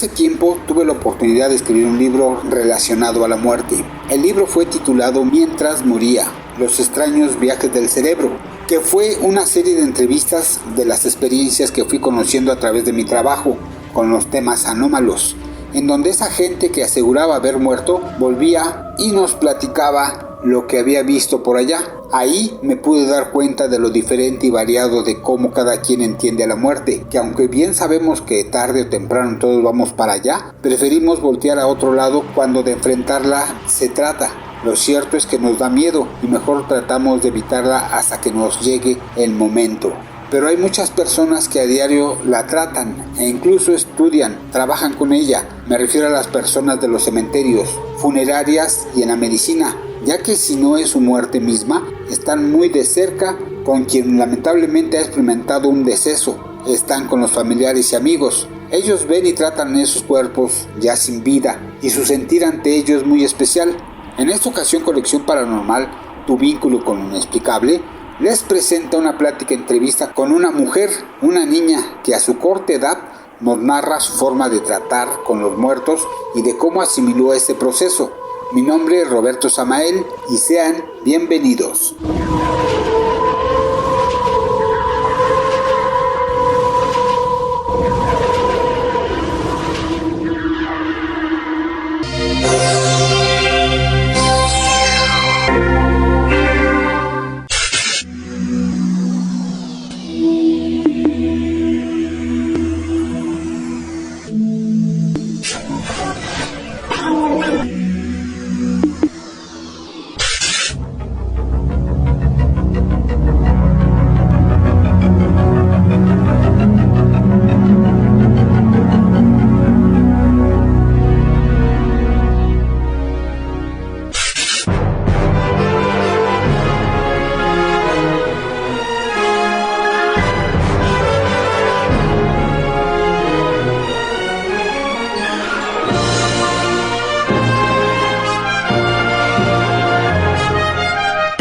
Hace tiempo tuve la oportunidad de escribir un libro relacionado a la muerte. El libro fue titulado Mientras moría, los extraños viajes del cerebro, que fue una serie de entrevistas de las experiencias que fui conociendo a través de mi trabajo con los temas anómalos, en donde esa gente que aseguraba haber muerto volvía y nos platicaba lo que había visto por allá. Ahí me pude dar cuenta de lo diferente y variado de cómo cada quien entiende a la muerte, que aunque bien sabemos que tarde o temprano todos vamos para allá, preferimos voltear a otro lado cuando de enfrentarla se trata. Lo cierto es que nos da miedo y mejor tratamos de evitarla hasta que nos llegue el momento. Pero hay muchas personas que a diario la tratan e incluso estudian, trabajan con ella. Me refiero a las personas de los cementerios, funerarias y en la medicina, ya que si no es su muerte misma, están muy de cerca con quien lamentablemente ha experimentado un deceso. Están con los familiares y amigos. Ellos ven y tratan esos cuerpos ya sin vida y su sentir ante ellos es muy especial. En esta ocasión, Conexión Paranormal, tu vínculo con lo inexplicable, les presenta una plática entrevista con una mujer, una niña que a su corta edad nos narra su forma de tratar con los muertos y de cómo asimiló este proceso. Mi nombre es Roberto Samael y sean bienvenidos.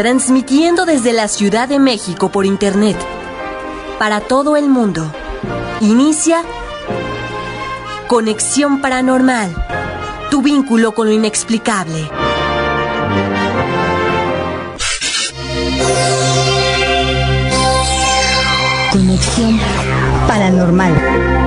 Transmitiendo desde la Ciudad de México por internet, para todo el mundo, inicia Conexión Paranormal, tu vínculo con lo inexplicable. Conexión Paranormal.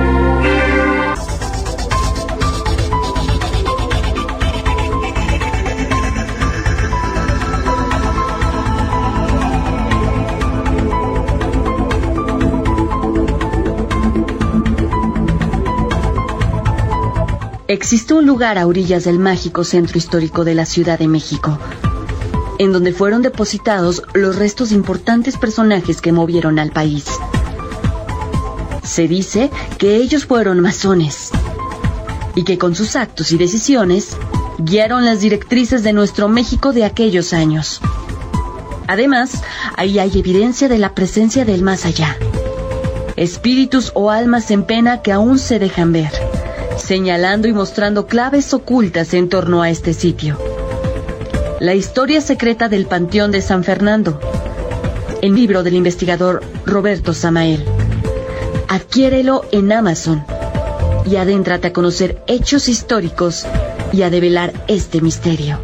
Existe un lugar a orillas del mágico centro histórico de la Ciudad de México, en donde fueron depositados los restos de importantes personajes que movieron al país. Se dice que ellos fueron masones, y que con sus actos y decisiones guiaron las directrices de nuestro México de aquellos años. Además, ahí hay evidencia de la presencia del más allá, espíritus o almas en pena que aún se dejan ver, señalando y mostrando claves ocultas en torno a este sitio. La historia secreta del Panteón de San Fernando, el libro del investigador Roberto Samael. Adquiérelo en Amazon y adéntrate a conocer hechos históricos y a develar este misterio.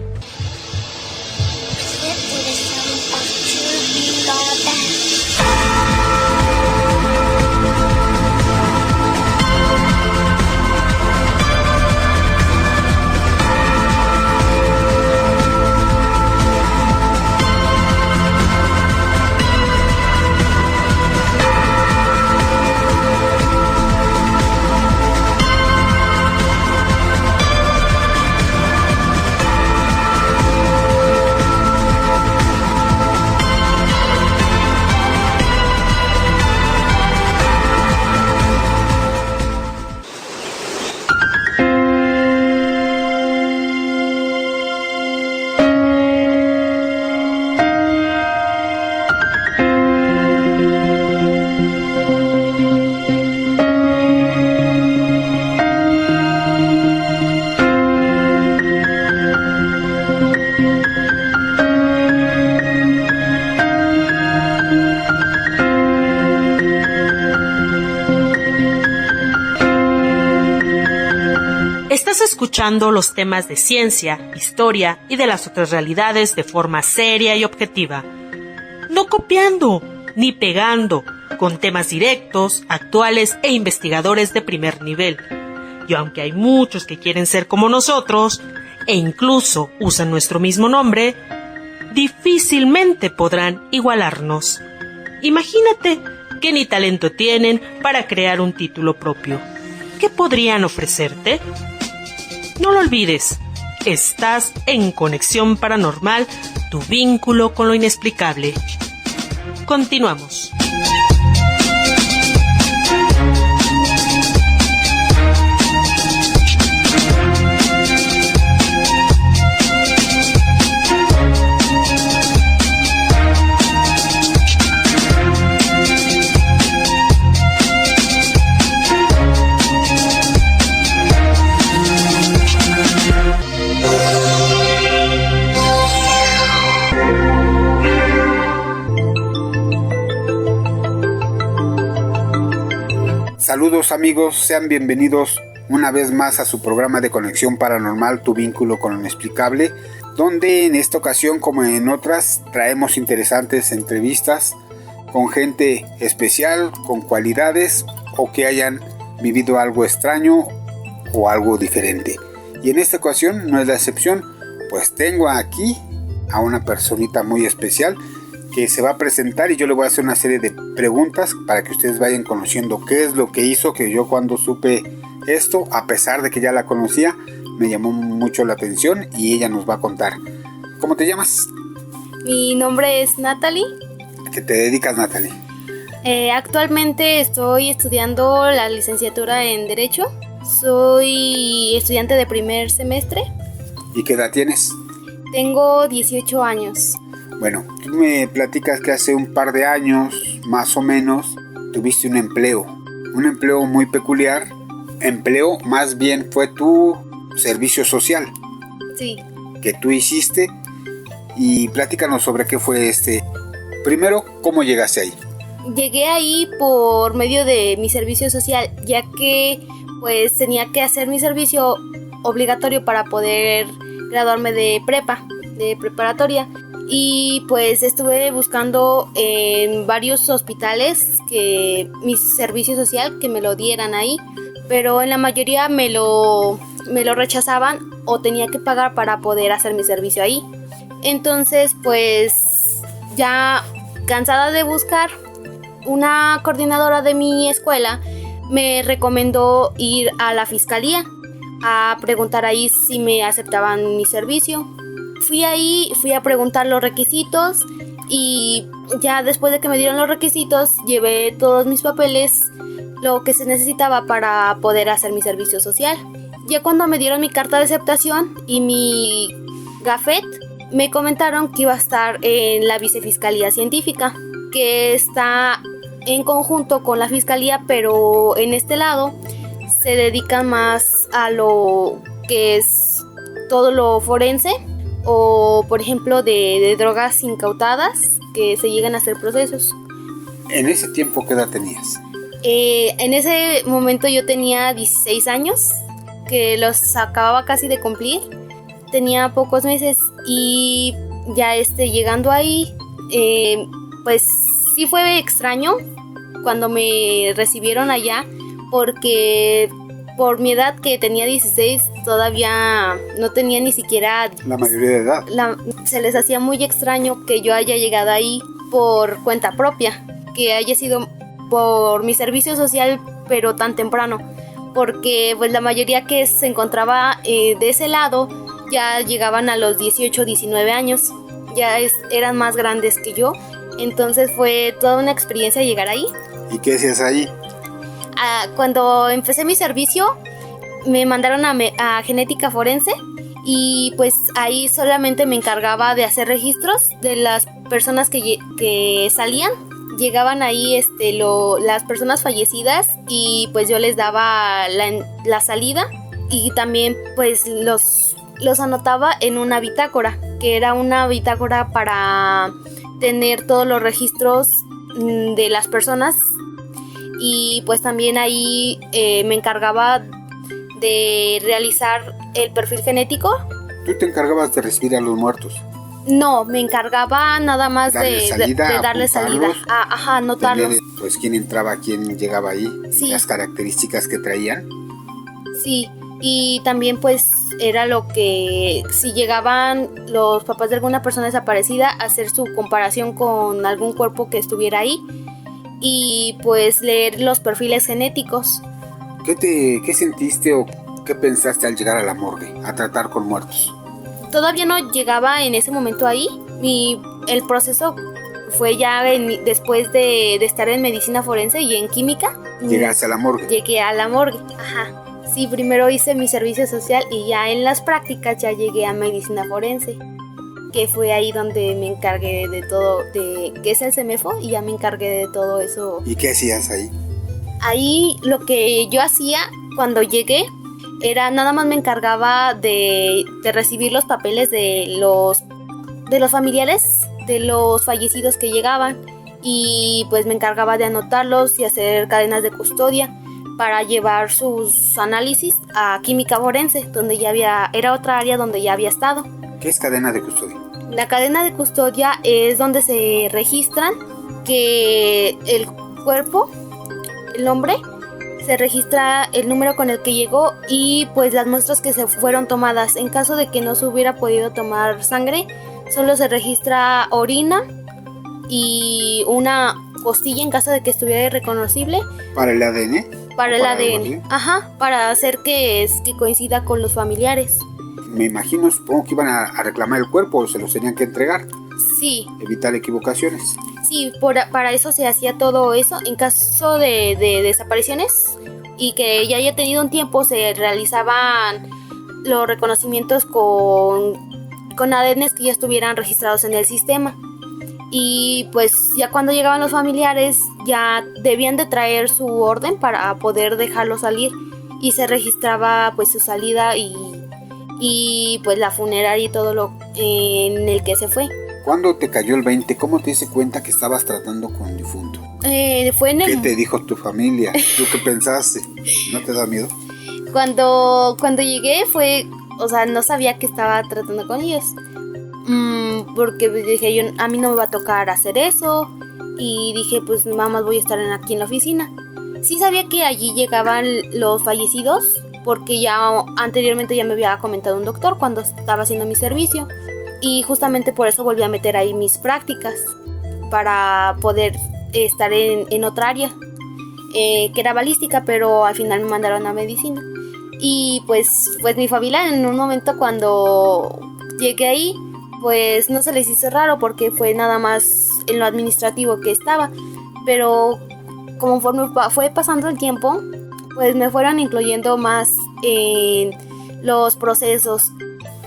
escuchando los temas de ciencia, historia y de las otras realidades de forma seria y objetiva. No copiando, ni pegando, con temas directos, actuales e investigadores de primer nivel. Y aunque hay muchos que quieren ser como nosotros, e incluso usan nuestro mismo nombre, difícilmente podrán igualarnos. Imagínate que ni talento tienen para crear un título propio. ¿Qué podrían ofrecerte? No lo olvides, estás en Conexión Paranormal, tu vínculo con lo inexplicable. Continuamos. Saludos amigos, sean bienvenidos una vez más a su programa de Conexión Paranormal, tu vínculo con lo inexplicable, donde en esta ocasión, como en otras, traemos interesantes entrevistas con gente especial, con cualidades o que hayan vivido algo extraño o algo diferente. Y en esta ocasión no es la excepción, pues tengo aquí a una personita muy especial que se va a presentar y yo le voy a hacer una serie de preguntas para que ustedes vayan conociendo qué es lo que hizo, que yo cuando supe esto, a pesar de que ya la conocía, me llamó mucho la atención y ella nos va a contar. ¿Cómo te llamas? Mi nombre es Natalie. ¿A qué te dedicas, Natalie? Actualmente estoy estudiando la licenciatura en Derecho. Soy estudiante de primer semestre. ¿Y qué edad tienes? Tengo 18 años. Bueno, tú me platicas que hace un par de años, más o menos, tuviste un empleo muy peculiar. Empleo más bien fue tu servicio social. Sí. Que tú hiciste y platícanos sobre qué fue Primero, ¿cómo llegaste ahí? Llegué ahí por medio de mi servicio social, ya que pues tenía que hacer mi servicio obligatorio para poder graduarme de preparatoria. Y pues estuve buscando en varios hospitales que mi servicio social que me lo dieran ahí, pero en la mayoría me lo rechazaban o tenía que pagar para poder hacer mi servicio ahí. Entonces pues ya cansada de buscar, una coordinadora de mi escuela me recomendó ir a la fiscalía a preguntar ahí si me aceptaban mi servicio. Fui a preguntar los requisitos y ya después de que me dieron los requisitos llevé todos mis papeles, lo que se necesitaba para poder hacer mi servicio social. Ya cuando me dieron mi carta de aceptación y mi gafet, me comentaron que iba a estar en la Vicefiscalía Científica, que está en conjunto con la Fiscalía, pero en este lado se dedican más a lo que es todo lo forense, o por ejemplo de drogas incautadas que se llegan a hacer procesos. ¿En ese tiempo qué edad tenías? En ese momento yo tenía 16 años, que los acababa casi de cumplir. Tenía pocos meses y ya llegando ahí, pues sí fue extraño cuando me recibieron allá, porque por mi edad, que tenía 16, todavía no tenía ni siquiera la mayoría de edad. Se les hacía muy extraño que yo haya llegado ahí por cuenta propia, que haya sido por mi servicio social, pero tan temprano, porque pues la mayoría que se encontraba de ese lado ya llegaban a los 18, 19 años, ya eran más grandes que yo. Entonces fue toda una experiencia llegar ahí. ¿Y qué hacías ahí? Cuando empecé mi servicio me mandaron a genética forense y pues ahí solamente me encargaba de hacer registros de las personas que salían. Llegaban ahí las personas fallecidas y pues yo les daba la salida, y también pues los anotaba en una bitácora, que era una bitácora para tener todos los registros de las personas. Y pues también ahí me encargaba de realizar el perfil genético. ¿Tú te encargabas de recibir a los muertos? No, me encargaba nada más de darle salida, anotarlos. Tener, pues quién entraba, quién llegaba ahí, sí. Las características que traían. Sí, y también pues era lo que, si llegaban los papás de alguna persona desaparecida, hacer su comparación con algún cuerpo que estuviera ahí y pues leer los perfiles genéticos. ¿Qué sentiste o qué pensaste al llegar a la morgue, a tratar con muertos? Todavía no llegaba en ese momento ahí. El proceso fue ya después de estar en medicina forense y en química. ¿Llegaste a la morgue? Llegué a la morgue, ajá. Sí, primero hice mi servicio social y ya en las prácticas ya llegué a medicina forense, que fue ahí donde me encargué de todo, que es el CEMEFO, y ya me encargué de todo eso. ¿Y qué hacías ahí? Ahí lo que yo hacía cuando llegué era nada más me encargaba de recibir los papeles de los familiares de los fallecidos que llegaban, y pues me encargaba de anotarlos y hacer cadenas de custodia para llevar sus análisis a química forense, donde era otra área donde ya había estado. ¿Qué es cadena de custodia? La cadena de custodia es donde se registran que el cuerpo, el hombre, se registra el número con el que llegó y pues las muestras que se fueron tomadas. En caso de que no se hubiera podido tomar sangre, solo se registra orina y una costilla en caso de que estuviera irreconocible. ¿Para el ADN? Para el ADN, para hacer que coincida con los familiares. Me imagino, supongo que iban a reclamar el cuerpo o se los tenían que entregar. Sí. Evitar equivocaciones. Sí, para eso se hacía todo eso. En caso de desapariciones y que ya haya tenido un tiempo, se realizaban los reconocimientos con ADNs que ya estuvieran registrados en el sistema. Y pues ya cuando llegaban los familiares ya debían de traer su orden para poder dejarlo salir, y se registraba pues su salida y pues la funeraria y todo lo en el que se fue. ¿Cuándo te cayó el 20? ¿Cómo te diste cuenta que estabas tratando con un difunto? Fue en el... ¿Qué te dijo tu familia? ¿Tú qué pensaste? ¿No te da miedo? Cuando llegué fue, o sea, no sabía que estaba tratando con ellos. Porque dije, a mí no me va a tocar hacer eso, y dije, pues nada más voy a estar aquí en la oficina. Sí sabía que allí llegaban los fallecidos, porque ya anteriormente ya me había comentado un doctor cuando estaba haciendo mi servicio, y justamente por eso volví a meter ahí mis prácticas, para poder estar en otra área, que era balística, pero al final me mandaron a medicina. Y pues mi familia en un momento cuando llegué ahí, pues no se les hizo raro porque fue nada más en lo administrativo que estaba, pero conforme fue pasando el tiempo, pues me fueron incluyendo más en los procesos.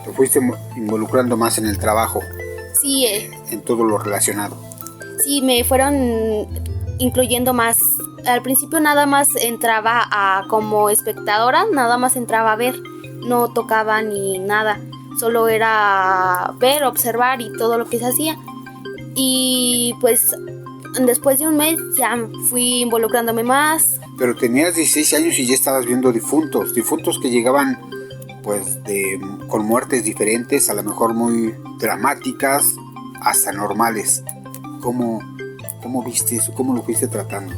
Te fuiste involucrando más en el trabajo. Sí. En todo lo relacionado. Sí, me fueron incluyendo más. Al principio nada más entraba como espectadora, nada más entraba a ver, no tocaba ni nada. Solo era ver, observar y todo lo que se hacía. Y pues después de un mes ya fui involucrándome más. Pero tenías 16 años y ya estabas viendo difuntos que llegaban pues con muertes diferentes, a lo mejor muy dramáticas, hasta normales. ¿Cómo viste eso? ¿Cómo lo fuiste tratando?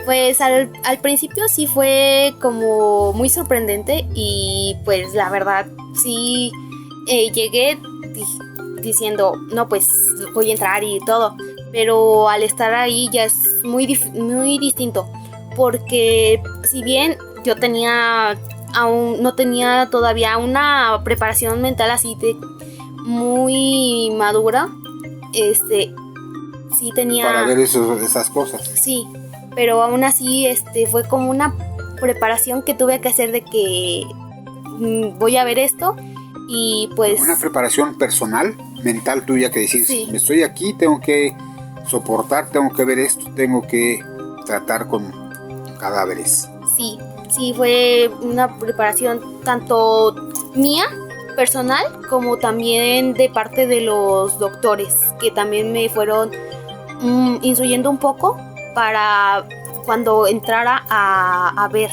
Pues al principio sí fue como muy sorprendente, y pues la verdad sí llegué diciendo, no, pues voy a entrar y todo, pero al estar ahí ya es muy distinto, porque si bien yo no tenía todavía una preparación mental así de muy madura, sí tenía... Para ver esas cosas. Sí, pero aún así fue como una preparación que tuve que hacer de que voy a ver esto, y pues... Una preparación personal, mental tuya, que decís, sí, estoy aquí, tengo que soportar, tengo que ver esto, tengo que tratar con cadáveres. Sí, fue una preparación tanto mía, personal, como también de parte de los doctores, que también me fueron instruyendo un poco para cuando entrara a ver,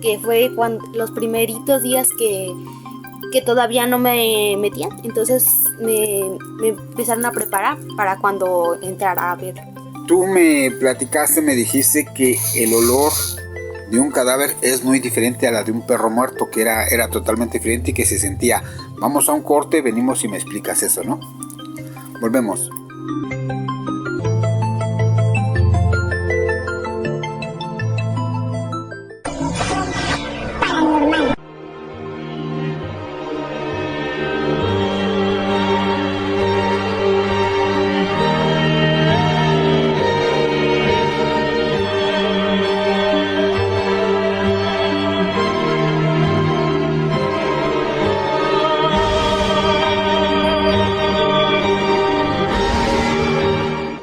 que fue los primeritos días que que todavía no me metían, entonces me empezaron a preparar para cuando entrara a ver. Tú me platicaste, me dijiste que el olor de un cadáver es muy diferente a la de un perro muerto, que era totalmente diferente y que se sentía. Vamos a un corte, venimos y me explicas eso, ¿no? Volvemos.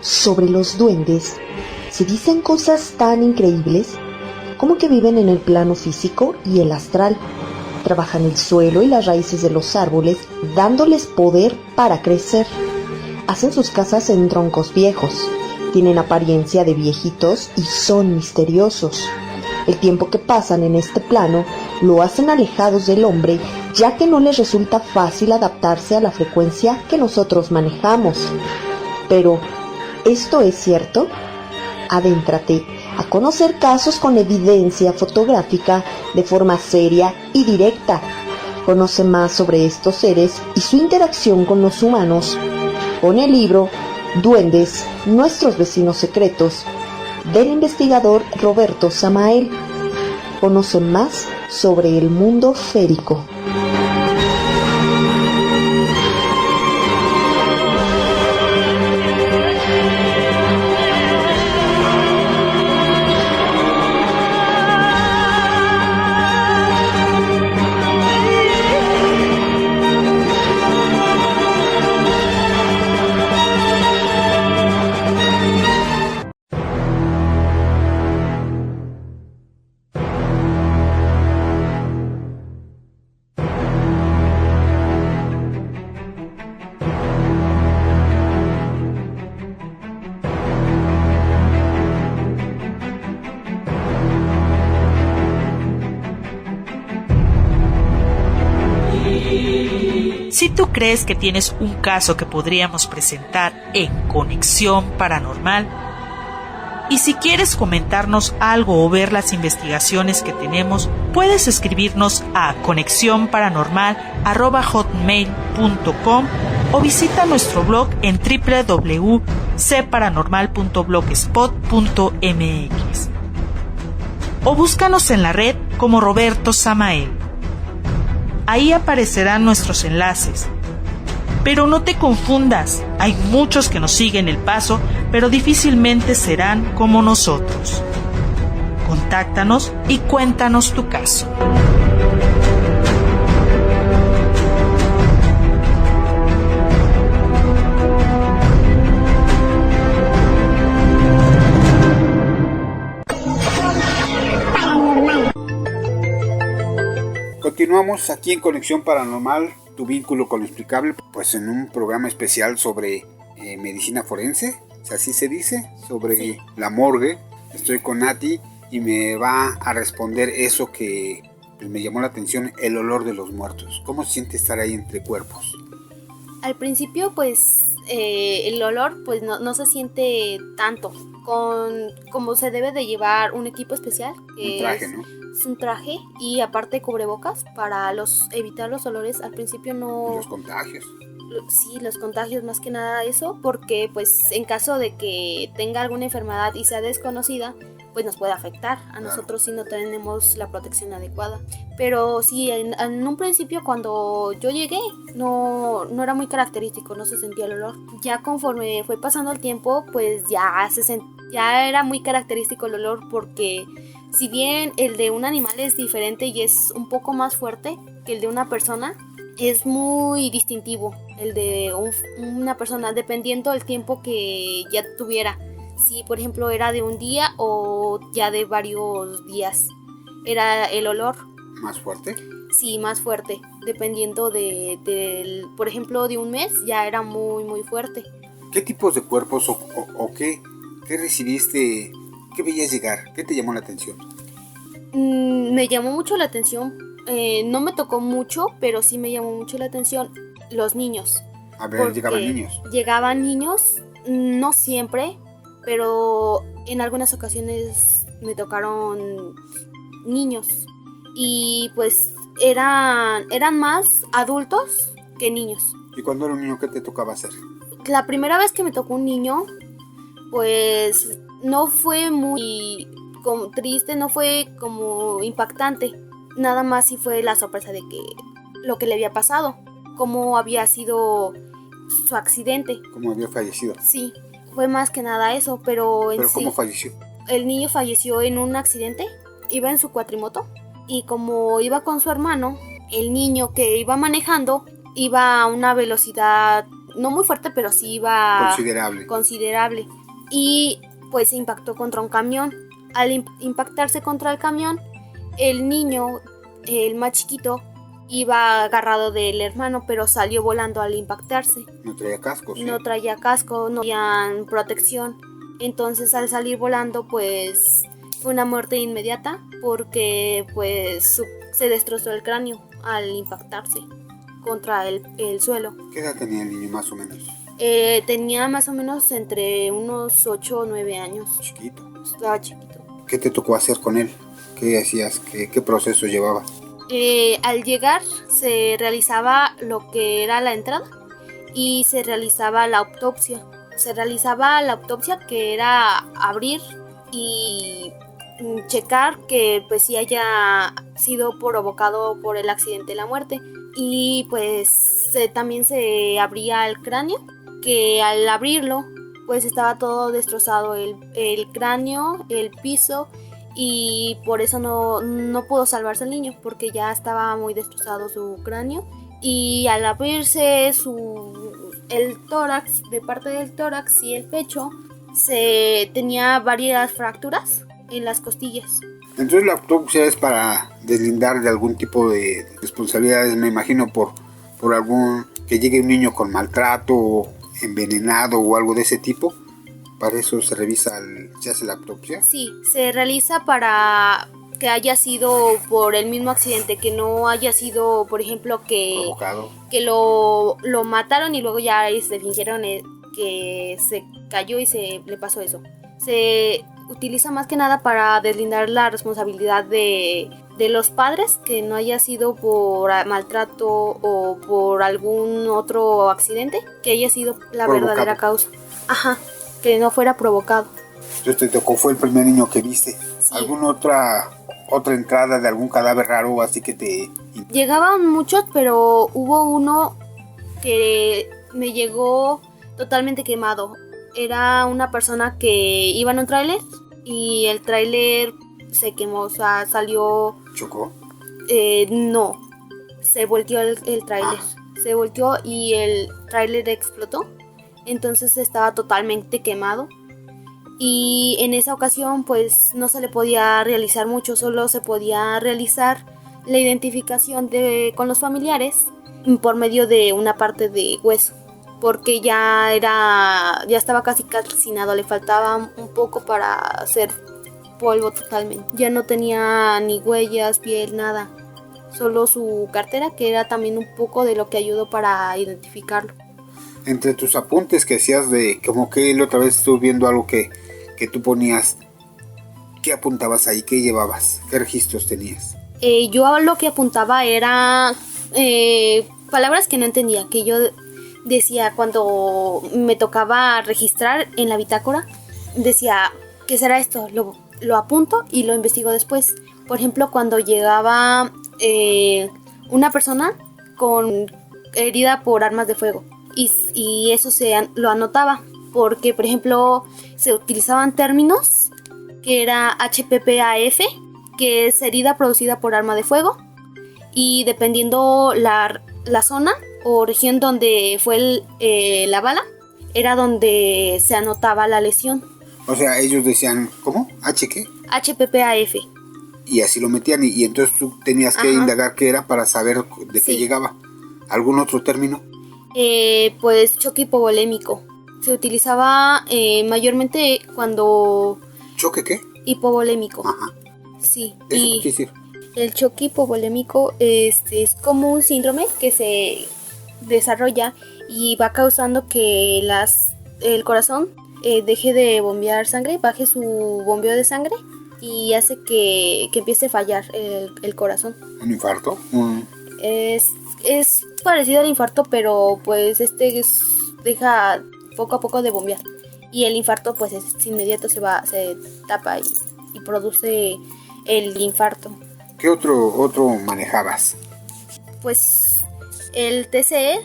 Sobre los duendes, se dicen cosas tan increíbles como que viven en el plano físico y el astral, trabajan el suelo y las raíces de los árboles, dándoles poder para crecer, hacen sus casas en troncos viejos, tienen apariencia de viejitos y son misteriosos. El tiempo que pasan en este plano lo hacen alejados del hombre, ya que no les resulta fácil adaptarse a la frecuencia que nosotros manejamos. Pero ¿esto es cierto? Adéntrate a conocer casos con evidencia fotográfica de forma seria y directa. Conoce más sobre estos seres y su interacción con los humanos con el libro Duendes, nuestros vecinos secretos, del investigador Roberto Samael. Conoce más sobre el mundo férico. Si tú crees que tienes un caso que podríamos presentar en Conexión Paranormal, y si quieres comentarnos algo o ver las investigaciones que tenemos, puedes escribirnos a conexionparanormal@hotmail.com o visita nuestro blog en www.cparanormal.blogspot.mx o búscanos en la red como Roberto Samael. Ahí aparecerán nuestros enlaces. Pero no te confundas, hay muchos que nos siguen el paso, pero difícilmente serán como nosotros. Contáctanos y cuéntanos tu caso. Continuamos aquí en Conexión Paranormal, tu vínculo con lo explicable, pues en un programa especial sobre medicina forense, así se dice, sobre la morgue. Estoy con Nati y me va a responder eso que pues, me llamó la atención, el olor de los muertos. ¿Cómo se siente estar ahí entre cuerpos? Al principio pues el olor pues no se siente tanto, como se debe de llevar un equipo especial. Un traje, ¿no? Es un traje y aparte cubrebocas para evitar los olores. Al principio no... Los contagios. Sí, los contagios más que nada eso, porque pues en caso de que tenga alguna enfermedad y sea desconocida, pues nos puede afectar a nosotros si no tenemos la protección adecuada. Pero sí, en un principio cuando yo llegué no era muy característico, no se sentía el olor. Ya conforme fue pasando el tiempo, pues ya era muy característico el olor, porque si bien el de un animal es diferente y es un poco más fuerte que el de una persona, es muy distintivo el de una persona, dependiendo del tiempo que ya tuviera. Si por ejemplo era de un día o ya de varios días, era el olor ¿más fuerte? Sí, más fuerte, dependiendo por ejemplo de un mes, ya era muy muy fuerte. ¿Qué tipos de cuerpos o qué recibiste? ¿Qué veías llegar? ¿Qué te llamó la atención? Me llamó mucho la atención no me tocó mucho, pero sí me llamó mucho la atención los niños. A ver, llegaban niños. Llegaban niños, no siempre, pero en algunas ocasiones me tocaron niños. Y pues eran más adultos que niños. ¿Y cuando era un niño qué te tocaba hacer? La primera vez que me tocó un niño, pues no fue muy como triste, no fue como impactante. Nada más sí fue la sorpresa de que lo que le había pasado, cómo había sido su accidente. ¿Cómo había fallecido? Sí, fue más que nada eso, pero en ¿Pero sí, cómo falleció? el niño falleció en un accidente, iba en su cuatrimoto y como iba con su hermano, el niño que iba manejando iba a una velocidad no muy fuerte, pero sí iba considerable y pues se impactó contra un camión. Al impactarse contra el camión, el niño, el más chiquito, iba agarrado del hermano, pero salió volando al impactarse. No traía casco, ¿sí? No traía casco, no tenían protección. Entonces al salir volando, pues fue una muerte inmediata porque pues se destrozó el cráneo al impactarse contra el suelo. ¿Qué edad tenía el niño más o menos? Tenía más o menos entre unos 8 o 9 años. Chiquito. Estaba chiquito. ¿Qué te tocó hacer con él? ¿Qué hacías? ¿Qué proceso llevaba? Al llegar se realizaba lo que era la entrada y se realizaba la autopsia. Se realizaba la autopsia, que era abrir y checar que pues sí haya sido provocado por el accidente la muerte. Y pues también se abría el cráneo, que al abrirlo pues estaba todo destrozado, el cráneo, el piso, y por eso no pudo salvarse el niño, porque ya estaba muy destrozado su cráneo. Y al abrirse el tórax, de parte del tórax y el pecho, tenía varias fracturas en las costillas. Entonces la autopsia es para deslindar de algún tipo de responsabilidades, me imagino, por algún que llegue un niño con maltrato, envenenado o algo de ese tipo. ¿Para eso se hace la autopsia? Sí, se realiza para que haya sido por el mismo accidente, que no haya sido, por ejemplo, Provocado. Que lo mataron y luego ya se fingieron que se cayó y se le pasó eso. Se utiliza más que nada para deslindar la responsabilidad de los padres, que no haya sido por maltrato o por algún otro accidente, que haya sido la verdadera causa. Ajá, que no fuera provocado. Entonces te tocó, fue el primer niño que viste. Sí. ¿Alguna otra entrada de algún cadáver raro así que te...? Llegaban muchos, pero hubo uno que me llegó totalmente quemado. Era una persona que iba en un tráiler y el tráiler se quemó, o sea, salió... ¿Chocó? No, se volteó el tráiler. Se volteó y el tráiler explotó. Entonces estaba totalmente quemado. Y en esa ocasión pues no se le podía realizar mucho, solo se podía realizar la identificación con los familiares por medio de una parte de hueso, porque ya estaba casi calcinado, le faltaba un poco para hacer polvo totalmente. Ya no tenía ni huellas, piel, nada, solo su cartera, que era también un poco de lo que ayudó para identificarlo. Entre tus apuntes que hacías de, como que la otra vez estuve viendo algo que tú ponías, ¿qué apuntabas ahí? ¿Qué llevabas? ¿Qué registros tenías? Yo lo que apuntaba era palabras que no entendía, que yo decía cuando me tocaba registrar en la bitácora, decía, ¿qué será esto? Lo apunto y lo investigo después. Por ejemplo, cuando llegaba una persona con herida por armas de fuego, y eso lo anotaba, porque por ejemplo se utilizaban términos que era HPPAF, que es herida producida por arma de fuego, y dependiendo la zona o región donde fue la bala, era donde se anotaba la lesión. O sea, ellos decían, ¿cómo? ¿H qué? HPPAF. Y así lo metían, y entonces tú tenías que indagar qué era para saber de qué llegaba. ¿Algún otro término? Pues choque hipovolémico. Se utilizaba mayormente cuando... ¿Choque qué? Hipovolémico. Ajá. Sí. ¿Eso qué quiere decir? El choque hipovolémico es como un síndrome que se desarrolla y va causando que el corazón deje de bombear sangre, baje su bombeo de sangre y hace que empiece a fallar el corazón. ¿Un infarto? Es parecido al infarto, pero pues deja poco a poco de bombear. Y el infarto pues es inmediato, se tapa y produce el infarto. ¿Qué otro manejabas? Pues el TCE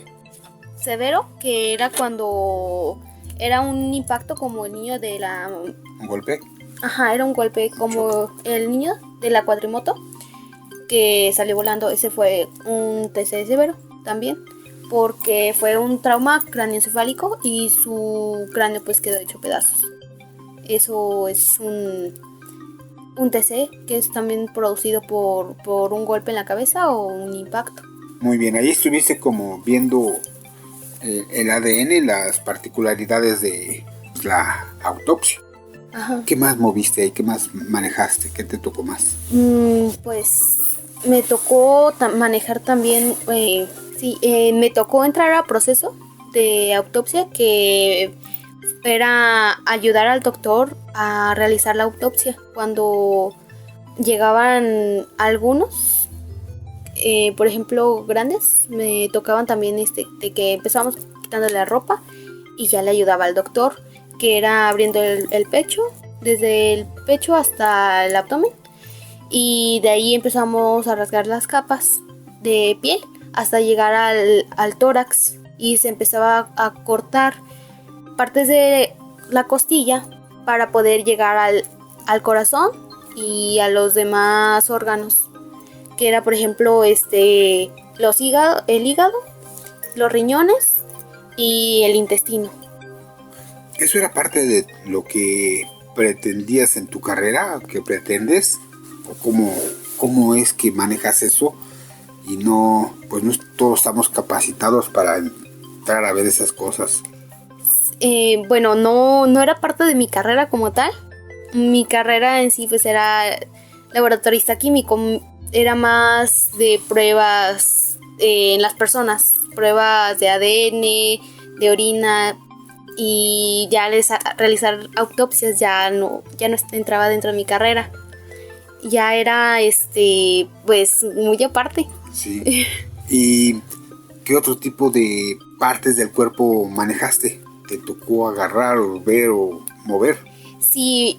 severo, que era cuando era un impacto como el niño de la... ¿Un golpe? Ajá, era un golpe como el niño de la cuatrimoto que salió volando. Ese fue un TCE severo también, porque fue un trauma craneoencefálico y su cráneo pues quedó hecho pedazos. Eso es un TCE, que es también producido por un golpe en la cabeza o un impacto. Muy bien, ahí estuviste como viendo el ADN, las particularidades de la autopsia. Ajá. ¿Qué más moviste ahí? ¿Qué más manejaste? ¿Qué te tocó más? Pues me tocó manejar también, me tocó entrar a proceso de autopsia, que era ayudar al doctor a realizar la autopsia. Cuando llegaban algunos, por ejemplo, grandes, me tocaban también de que empezábamos quitándole la ropa y ya le ayudaba al doctor, que era abriendo el pecho, desde el pecho hasta el abdomen, y de ahí empezamos a rasgar las capas de piel hasta llegar al tórax, y se empezaba a cortar partes de la costilla para poder llegar al corazón y a los demás órganos, que era por ejemplo el hígado, los riñones y el intestino. ¿Eso era parte de lo que pretendías en tu carrera? ¿Qué pretendes? ¿O cómo es que manejas eso? Y no todos estamos capacitados para entrar a ver esas cosas. Bueno, no era parte de mi carrera como tal. Mi carrera en sí pues era laboratorista químico. Era más de pruebas en las personas, pruebas de ADN, de orina, y ya realizar autopsias ya no entraba dentro de mi carrera. Ya era pues muy aparte. Sí. ¿Y qué otro tipo de partes del cuerpo manejaste? ¿Te tocó agarrar o ver o mover? Sí,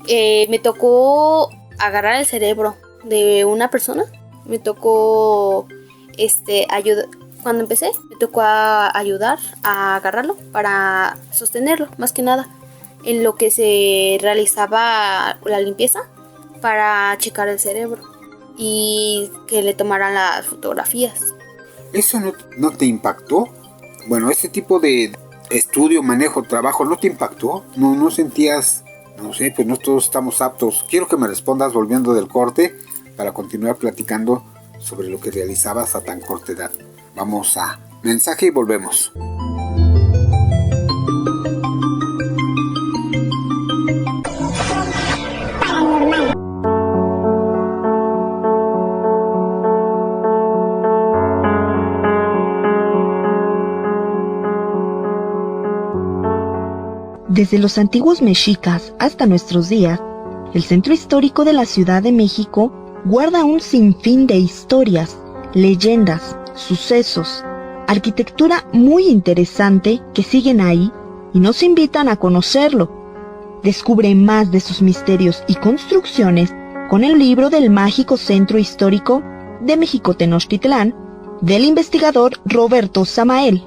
me tocó agarrar el cerebro de una persona. Me tocó ayudar. Cuando empecé, me tocó ayudar a agarrarlo para sostenerlo, más que nada, en lo que se realizaba la limpieza para checar el cerebro y que le tomaran las fotografías. ¿Eso no te impactó? Bueno, este tipo de estudio, manejo, trabajo, ¿no te impactó? ¿No sentías, no sé, pues no todos estamos aptos? Quiero que me respondas volviendo del corte para continuar platicando sobre lo que realizabas a tan corta edad. Vamos a mensaje y volvemos. Desde los antiguos mexicas hasta nuestros días, el centro histórico de la Ciudad de México guarda un sinfín de historias, leyendas, sucesos, arquitectura muy interesante que siguen ahí y nos invitan a conocerlo. Descubre más de sus misterios y construcciones con el libro del mágico Centro Histórico de México-Tenochtitlán del investigador Roberto Samael.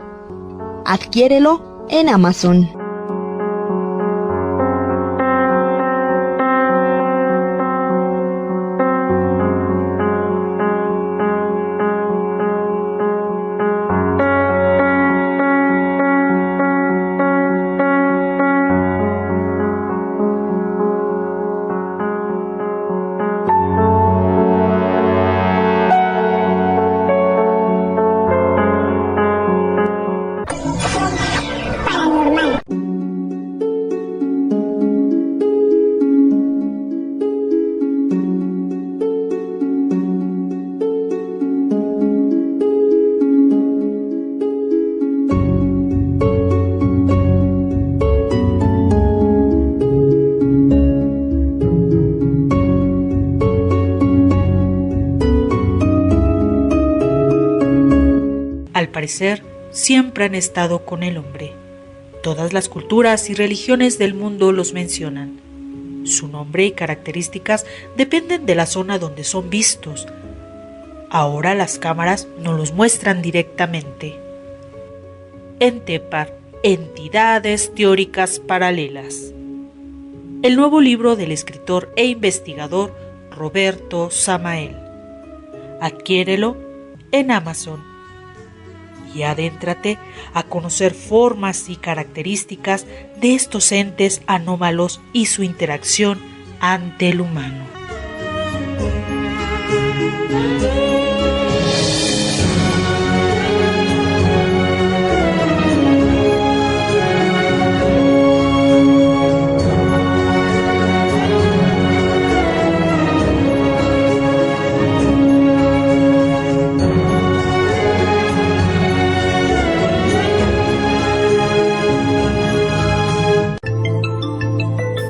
Adquiérelo en Amazon. parecer siempre han estado con el hombre. Todas las culturas y religiones del mundo los mencionan. Su nombre y características dependen de la zona donde son vistos. Ahora las cámaras nos los muestran directamente. Entepar, entidades teóricas paralelas. El nuevo libro del escritor e investigador Roberto Samael. Adquiérelo en Amazon y adéntrate a conocer formas y características de estos entes anómalos y su interacción ante el humano.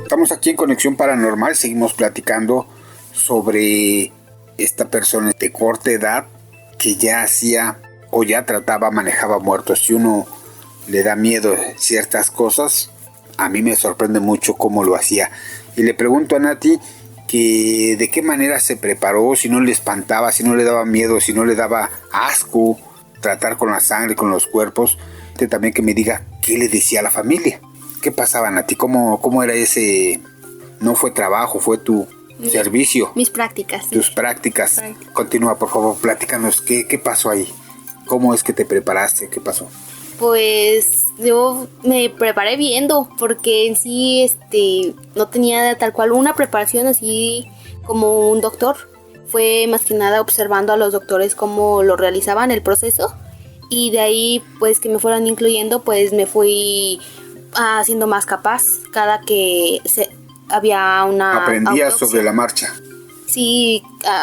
Estamos aquí en Conexión Paranormal, seguimos platicando sobre esta persona de corta edad que ya hacía o ya trataba, manejaba muertos. Si uno le da miedo ciertas cosas, a mí me sorprende mucho cómo lo hacía. Y le pregunto a Nati que de qué manera se preparó, si no le espantaba, si no le daba miedo, si no le daba asco tratar con la sangre, con los cuerpos. También que me diga qué le decía a la familia. ¿Qué pasaba, Nati? ¿Cómo era ese? No fue trabajo, fue tu servicio. Mis prácticas. Tus prácticas. Continúa, por favor, platícanos qué pasó ahí. ¿Cómo es que te preparaste? ¿Qué pasó? Pues yo me preparé viendo, porque en sí no tenía tal cual una preparación así como un doctor. Fue más que nada observando a los doctores cómo lo realizaban el proceso, y de ahí pues que me fueron incluyendo, pues me fui haciendo más capaz cada que había una aprendías autopsia. Sobre la marcha. Sí,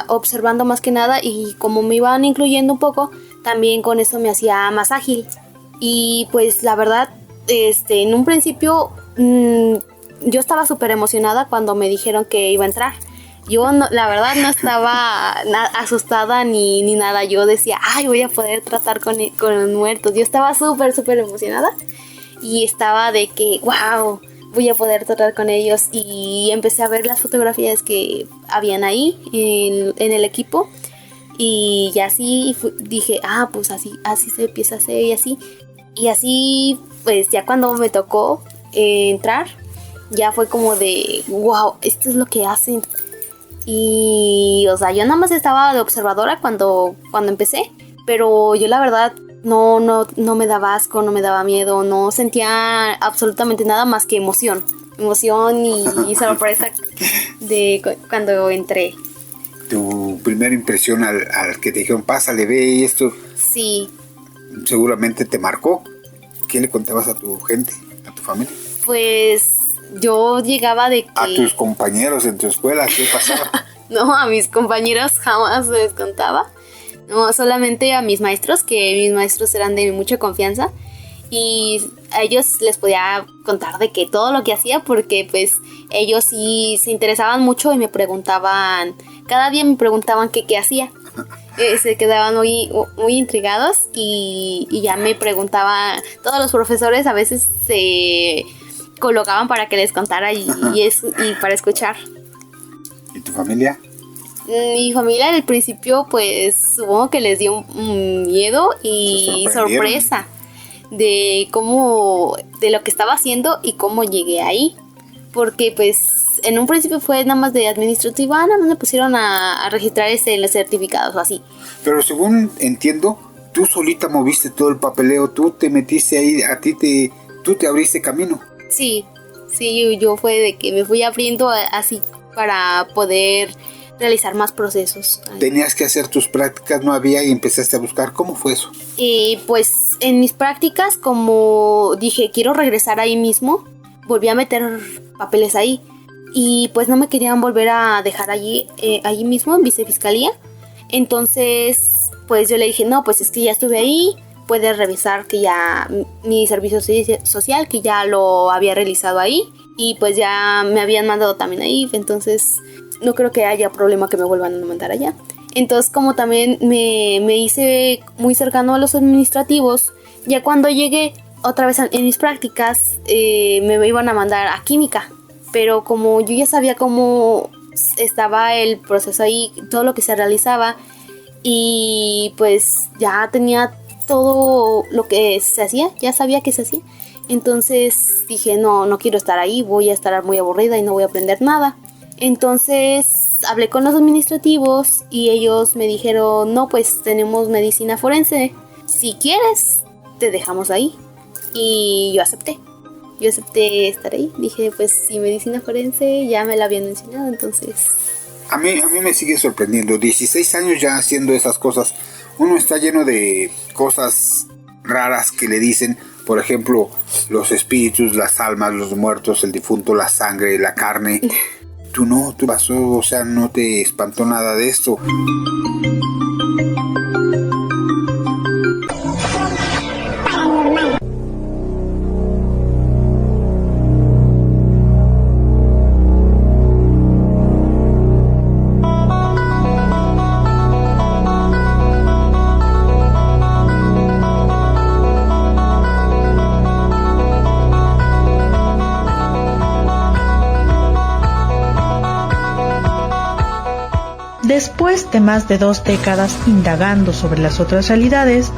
observando más que nada, y como me iban incluyendo un poco, también con eso me hacía más ágil. Y pues la verdad, en un principio yo estaba súper emocionada cuando me dijeron que iba a entrar. Yo la verdad no estaba asustada ni nada. Yo decía, ay, voy a poder tratar con los muertos. Yo estaba súper emocionada. Y estaba de que, wow, voy a poder tratar con ellos. Y empecé a ver las fotografías que habían ahí en el equipo. Y así dije, pues así se empieza a hacer y así. Y así, pues ya cuando me tocó entrar, ya fue como de, wow, esto es lo que hacen. Y, o sea, yo nada más estaba de observadora cuando empecé. Pero yo la verdad no me daba asco, no me daba miedo, no sentía absolutamente nada más que emoción y sorpresa de cuando entré. Tu primera impresión al que te dijeron, pásale, ve y esto. Sí. Seguramente te marcó. ¿Qué le contabas a tu gente, a tu familia? Pues yo llegaba de que... ¿A tus compañeros en tu escuela qué pasaba? No, a mis compañeros jamás les contaba. No, solamente a mis maestros, que mis maestros eran de mucha confianza, y a ellos les podía contar de que todo lo que hacía, porque pues ellos sí se interesaban mucho y me preguntaban, cada día me preguntaban qué hacía. Se quedaban muy intrigados y ya me preguntaban, todos los profesores a veces se colocaban para que les contara y para escuchar. ¿Y tu familia? Mi familia al principio pues supongo que les dio miedo y sorpresa de lo que estaba haciendo y cómo llegué ahí, porque pues en un principio fue nada más de administrativa, nada más me pusieron a registrar los certificados o así. Pero según entiendo, tú solita moviste todo el papeleo, tú te metiste ahí, tú te abriste camino. Sí, yo fue de que me fui abriendo así para poder realizar más procesos. Tenías que hacer tus prácticas, no había, y empezaste a buscar. ¿Cómo fue eso? Pues en mis prácticas, como dije, quiero regresar ahí mismo, volví a meter papeles ahí. Y pues no me querían volver a dejar allí mismo, en vicefiscalía. Entonces, pues yo le dije, no, pues es que ya estuve ahí, puedes revisar que ya mi servicio social, que ya lo había realizado ahí. Y pues ya me habían mandado también ahí, entonces no creo que haya problema que me vuelvan a mandar allá. Entonces, como también me hice muy cercano a los administrativos, ya cuando llegué otra vez en mis prácticas, me iban a mandar a química. Pero como yo ya sabía cómo estaba el proceso ahí, todo lo que se realizaba, y pues ya tenía todo lo que se hacía, ya sabía que se hacía. Entonces dije, no quiero estar ahí, voy a estar muy aburrida y no voy a aprender nada. Entonces hablé con los administrativos y ellos me dijeron, no, pues tenemos medicina forense, si quieres te dejamos ahí. Y yo acepté estar ahí. Dije, pues si medicina forense ya me la habían enseñado, entonces... A mí me sigue sorprendiendo, 16 años ya haciendo esas cosas. Uno está lleno de cosas raras que le dicen, por ejemplo, los espíritus, las almas, los muertos, el difunto, la sangre, la carne. Tú pasó, o sea, no te espantó nada de esto. Después de más de 2 décadas indagando sobre las otras realidades,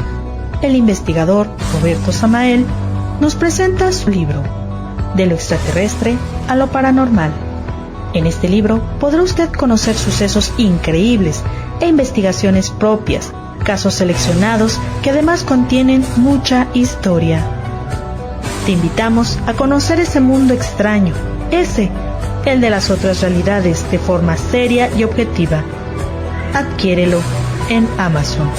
el investigador Roberto Samael nos presenta su libro, De lo extraterrestre a lo paranormal. En este libro podrá usted conocer sucesos increíbles e investigaciones propias, casos seleccionados que además contienen mucha historia. Te invitamos a conocer ese mundo extraño, el de las otras realidades, de forma seria y objetiva. Adquiérelo en Amazon.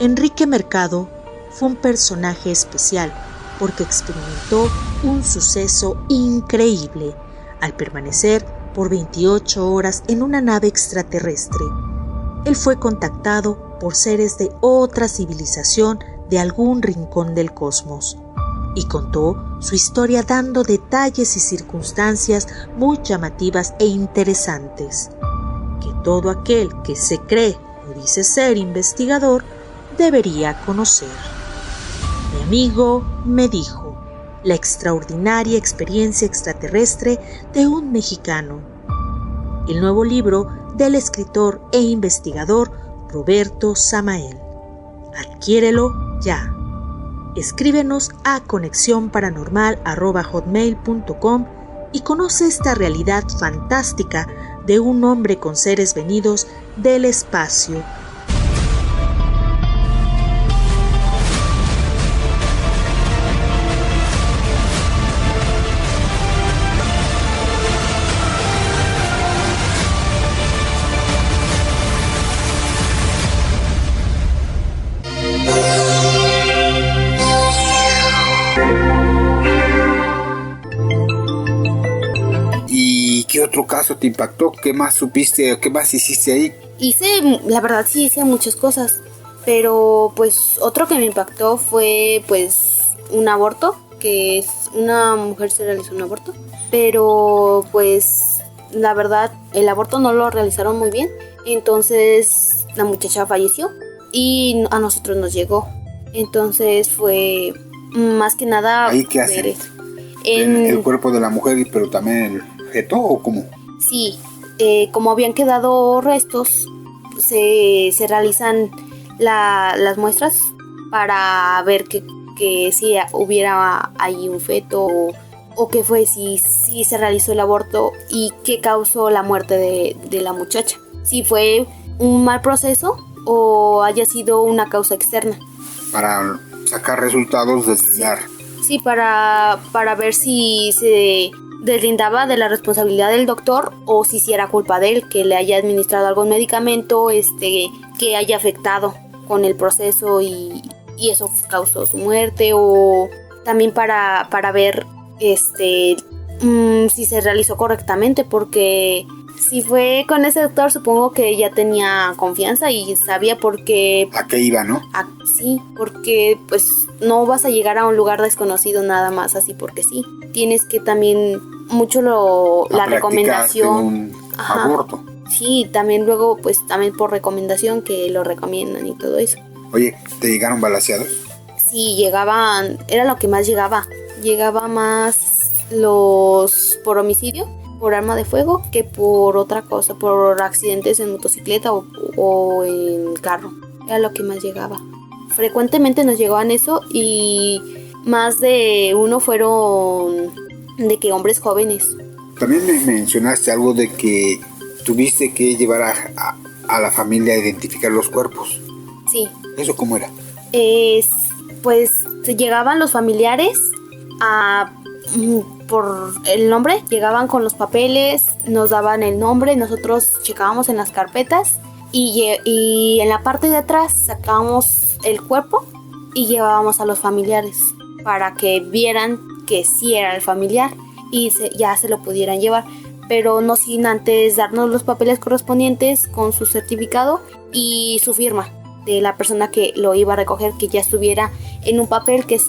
Enrique Mercado fue un personaje especial porque experimentó un suceso increíble al permanecer por 28 horas en una nave extraterrestre. Él fue contactado por seres de otra civilización de algún rincón del cosmos y contó su historia dando detalles y circunstancias muy llamativas e interesantes que todo aquel que se cree o dice ser investigador debería conocer. Mi amigo me dijo, la extraordinaria experiencia extraterrestre de un mexicano. El nuevo libro del escritor e investigador Roberto Samael. Adquiérelo ya. Escríbenos a conexionparanormal@hotmail.com y conoce esta realidad fantástica de un hombre con seres venidos del espacio. ¿Qué otro caso te impactó? ¿Qué más supiste? ¿Qué más hiciste ahí? La verdad sí hice muchas cosas, pero pues otro que me impactó fue pues un aborto, que es una mujer se realizó un aborto, pero pues la verdad el aborto no lo realizaron muy bien, entonces la muchacha falleció y a nosotros nos llegó, entonces fue más que nada... ¿Ahí qué hacen? En el cuerpo de la mujer, pero también el feto, ¿o cómo? Sí, como habían quedado restos, se realizan las muestras para ver que si hubiera ahí un feto o qué fue, si se realizó el aborto y qué causó la muerte de la muchacha. Si fue un mal proceso o haya sido una causa externa. Para sacar resultados, desviar. Sí, para ver si se deslindaba de la responsabilidad del doctor o si era culpa de él, que le haya administrado algún medicamento que haya afectado con el proceso y eso causó su muerte, o también para ver si se realizó correctamente, porque si fue con ese doctor supongo que ya tenía confianza y sabía por qué. ¿A qué iba, no? Sí, porque pues no vas a llegar a un lugar desconocido nada más así porque sí. Tienes que también mucho la recomendación. Un aborto. Sí, también luego pues también por recomendación que lo recomiendan y todo eso. Oye, ¿te llegaron balaceados? Sí, llegaban, era lo que más llegaba. Llegaba más los por homicidio, por arma de fuego, que por otra cosa, por accidentes en motocicleta o en carro. Era lo que más llegaba. Frecuentemente nos llegaban eso y más de uno fueron de que hombres jóvenes. También me mencionaste algo de que tuviste que llevar a la familia a identificar los cuerpos. Sí. ¿Eso cómo era? Pues llegaban los familiares por el nombre, llegaban con los papeles, nos daban el nombre, nosotros checábamos en las carpetas y en la parte de atrás sacábamos el cuerpo y llevábamos a los familiares para que vieran que sí era el familiar y ya se lo pudieran llevar, pero no sin antes darnos los papeles correspondientes con su certificado y su firma de la persona que lo iba a recoger, que ya estuviera en un papel que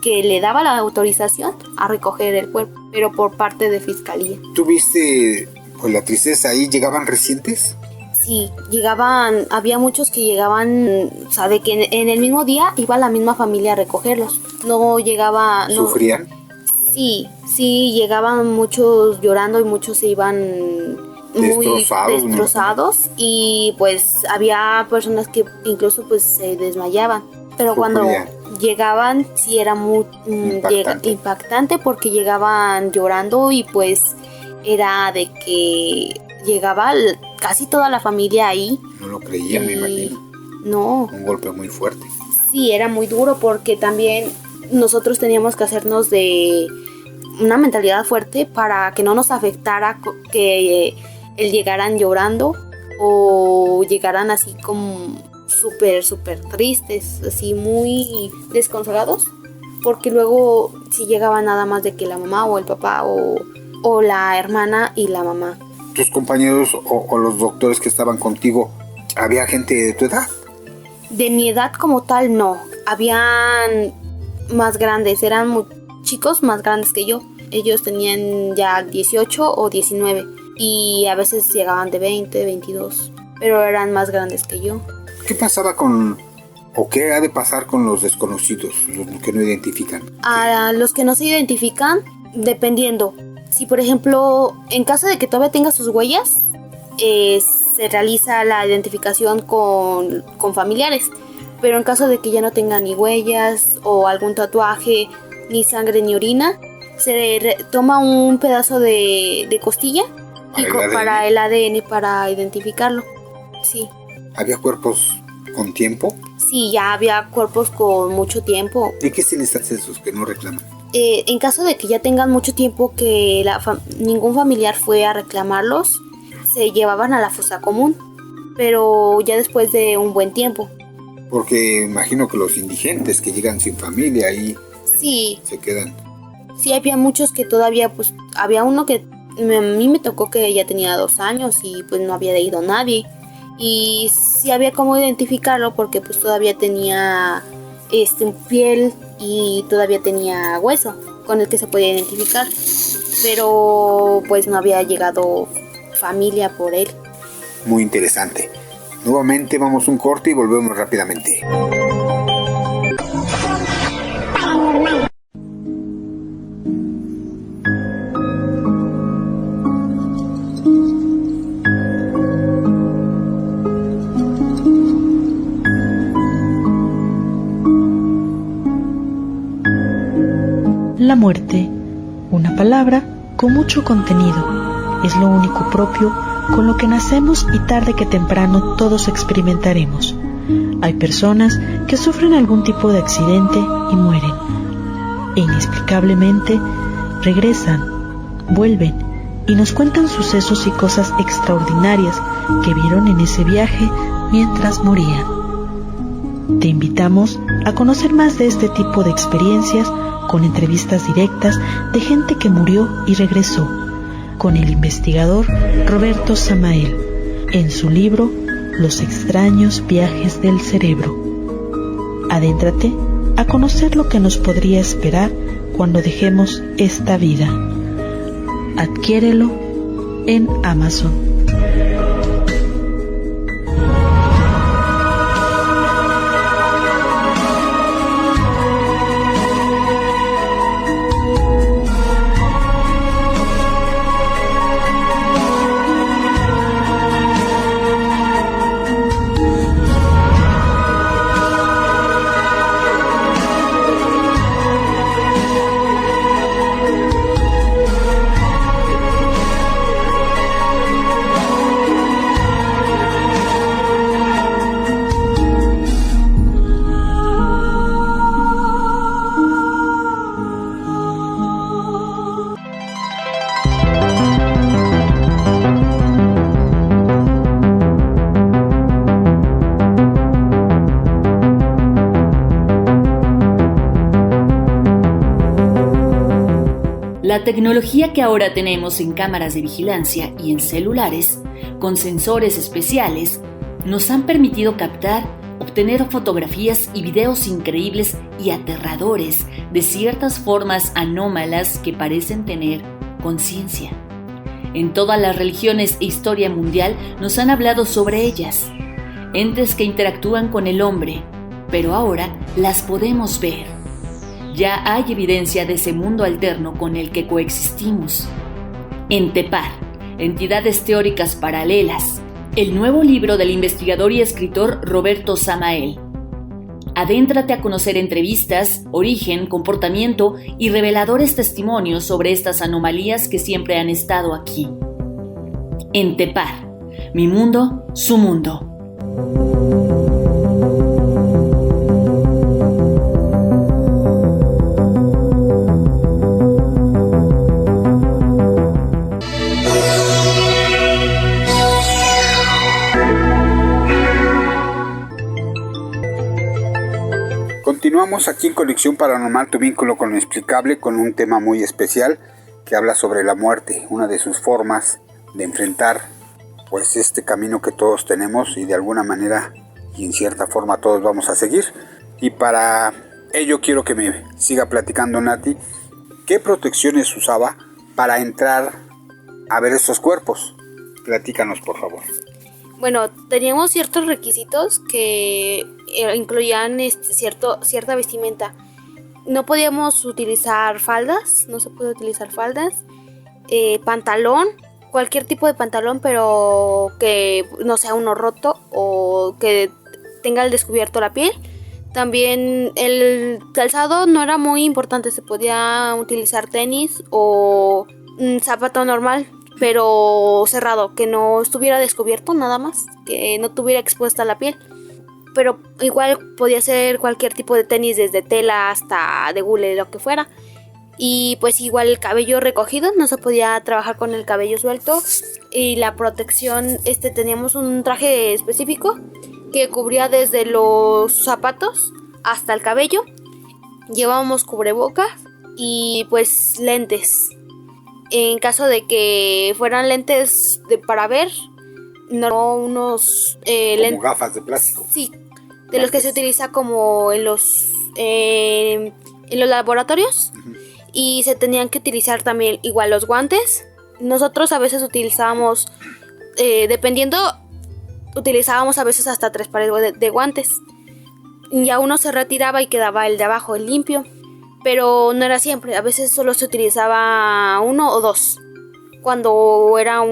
le daba la autorización a recoger el cuerpo, pero por parte de fiscalía. ¿Tuviste pues la tristeza ahí? ¿Llegaban recientes? Sí, llegaban, había muchos que llegaban, o sea, de que en el mismo día iba la misma familia a recogerlos. No llegaba... No, ¿sufrían? Sí, llegaban muchos llorando y muchos se iban muy destrozados y pues había personas que incluso pues se desmayaban. Pero cuando llegaban sí era muy impactante porque llegaban llorando y pues era de que llegaba casi toda la familia ahí. No lo creía, me imagino. No. Un golpe muy fuerte. Sí, era muy duro porque también nosotros teníamos que hacernos de una mentalidad fuerte para que no nos afectara que llegaran llorando o llegaran así como súper tristes, así muy desconsolados, porque luego si llegaba nada más de que la mamá o el papá o la hermana y la mamá. ¿Tus compañeros o los doctores que estaban contigo, había gente de tu edad? De mi edad como tal no, habían más grandes, eran chicos más grandes que yo. Ellos tenían ya 18 o 19 y a veces llegaban de 20, 22, pero eran más grandes que yo. ¿Qué pasaba o qué ha de pasar con los desconocidos, los que no identifican? A los que no se identifican, dependiendo. Si por ejemplo, en caso de que todavía tenga sus huellas, se realiza la identificación con familiares. Pero en caso de que ya no tenga ni huellas o algún tatuaje, ni sangre ni orina, se toma un pedazo de costilla para el ADN para identificarlo. Sí. ¿Había cuerpos con tiempo? Sí, ya había cuerpos con mucho tiempo. ¿Y qué se les hace a esos que no reclaman? En caso de que ya tengan mucho tiempo que ningún familiar fue a reclamarlos, se llevaban a la fosa común, pero ya después de un buen tiempo. Porque imagino que los indigentes que llegan sin familia ahí se quedan. Sí, había muchos que todavía, pues, había uno que a mí me tocó que ya tenía 2 años y pues no había ido nadie. Y sí había cómo identificarlo porque pues todavía tenía piel y todavía tenía hueso con el que se podía identificar. Pero pues no había llegado familia por él. Muy interesante. Nuevamente vamos a un corte y volvemos rápidamente. La muerte Una palabra con mucho contenido. Es lo único propio con lo que nacemos y tarde que temprano todos experimentaremos. Hay personas que sufren algún tipo de accidente y mueren. E inexplicablemente regresan, vuelven y nos cuentan sucesos y cosas extraordinarias que vieron en ese viaje mientras morían. Te invitamos a conocer más de este tipo de experiencias con entrevistas directas de gente que murió y regresó, con el investigador Roberto Samael, en su libro Los extraños viajes del cerebro. Adéntrate a conocer lo que nos podría esperar cuando dejemos esta vida. Adquiérelo en Amazon. La tecnología que ahora tenemos en cámaras de vigilancia y en celulares, con sensores especiales, nos han permitido captar, obtener fotografías y videos increíbles y aterradores de ciertas formas anómalas que parecen tener conciencia. En todas las religiones e historia mundial nos han hablado sobre ellas, entes que interactúan con el hombre, pero ahora las podemos ver. Ya hay evidencia de ese mundo alterno con el que coexistimos. Entepar, entidades teóricas paralelas, el nuevo libro del investigador y escritor Roberto Samael. Adéntrate a conocer entrevistas, origen, comportamiento y reveladores testimonios sobre estas anomalías que siempre han estado aquí. Entepar, mi mundo, su mundo. Continuamos aquí en Conexión Paranormal, tu vínculo con lo inexplicable, con un tema muy especial que habla sobre la muerte, una de sus formas de enfrentar pues este camino que todos tenemos y de alguna manera y en cierta forma todos vamos a seguir. Y para ello quiero que me siga platicando Nati, ¿qué protecciones usaba para entrar a ver estos cuerpos? Platícanos, por favor. Bueno, teníamos ciertos requisitos que incluían cierta vestimenta. No podíamos utilizar faldas, no se puede utilizar faldas, pantalón, cualquier tipo de pantalón, pero que no sea uno roto o que tenga al descubierto la piel. También el calzado no era muy importante, se podía utilizar tenis o un zapato normal, pero cerrado, que no estuviera descubierto nada más, que no tuviera expuesta la piel. Pero igual podía ser cualquier tipo de tenis, desde tela hasta de hule, lo que fuera. Y pues igual el cabello recogido, no se podía trabajar con el cabello suelto. Y la protección, teníamos un traje específico que cubría desde los zapatos hasta el cabello. Llevábamos cubrebocas y pues lentes. En caso de que fueran lentes para ver, no unos como gafas de plástico. Sí, de los que se utiliza como en los laboratorios. Uh-huh. Y se tenían que utilizar también igual los guantes. Nosotros a veces utilizábamos, utilizábamos a veces hasta 3 pares de guantes. Y ya uno se retiraba y quedaba el de abajo, el limpio. Pero no era siempre, a veces solo se utilizaba 1 o 2. Cuando era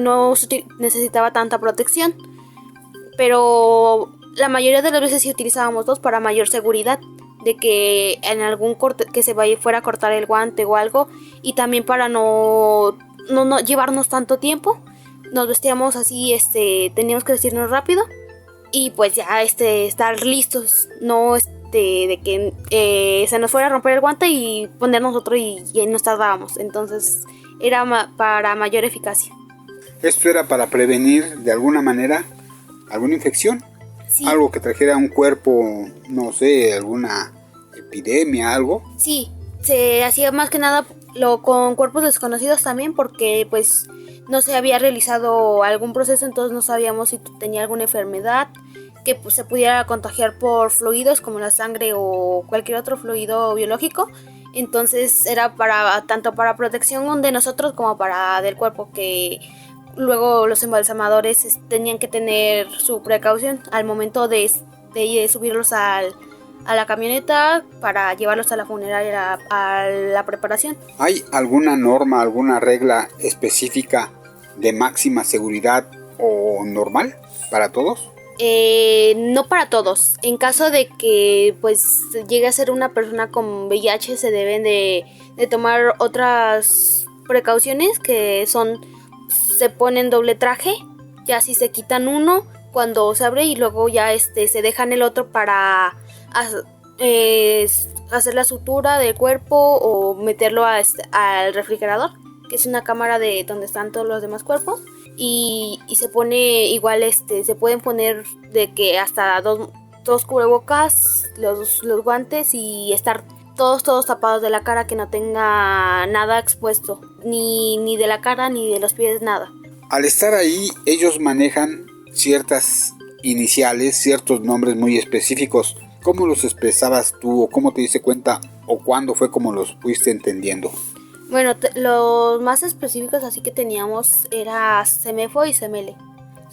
no se necesitaba tanta protección. Pero la mayoría de las veces sí utilizábamos 2 para mayor seguridad de que en algún corte que fuera a cortar el guante o algo, y también para no llevarnos tanto tiempo. Nos vestíamos así, teníamos que vestirnos rápido y pues ya estar listos, no de que se nos fuera a romper el guante y ponernos otro y nos tardábamos. Entonces era para mayor eficacia. ¿Esto era para prevenir de alguna manera alguna infección? Sí. Algo que trajera a un cuerpo, no sé, alguna epidemia, algo. Sí, se hacía más que nada con cuerpos desconocidos también, porque pues no se había realizado algún proceso, entonces no sabíamos si tenía alguna enfermedad que pues, se pudiera contagiar por fluidos como la sangre o cualquier otro fluido biológico. Entonces era tanto para protección de nosotros como para del cuerpo, que luego los embalsamadores tenían que tener su precaución al momento de subirlos a la camioneta para llevarlos a la funeraria a la preparación. ¿Hay alguna norma, alguna regla específica de máxima seguridad o normal para todos? No para todos. En caso de que pues llegue a ser una persona con VIH, se deben de tomar otras precauciones, que son: se ponen doble traje, ya si se quitan uno cuando se abre y luego ya se dejan el otro para hacer la sutura del cuerpo o meterlo al refrigerador, que es una cámara de donde están todos los demás cuerpos, y se pone igual, se pueden poner de que hasta dos cubrebocas, los guantes, y estar todos tapados de la cara, que no tenga nada expuesto, ni de la cara ni de los pies, nada. Al estar ahí, ellos manejan ciertas iniciales, ciertos nombres muy específicos. ¿Cómo los expresabas tú, o cómo te diste cuenta, o cuándo fue como los fuiste entendiendo? Bueno, los más específicos así que teníamos era CEMEFO y CEMELE.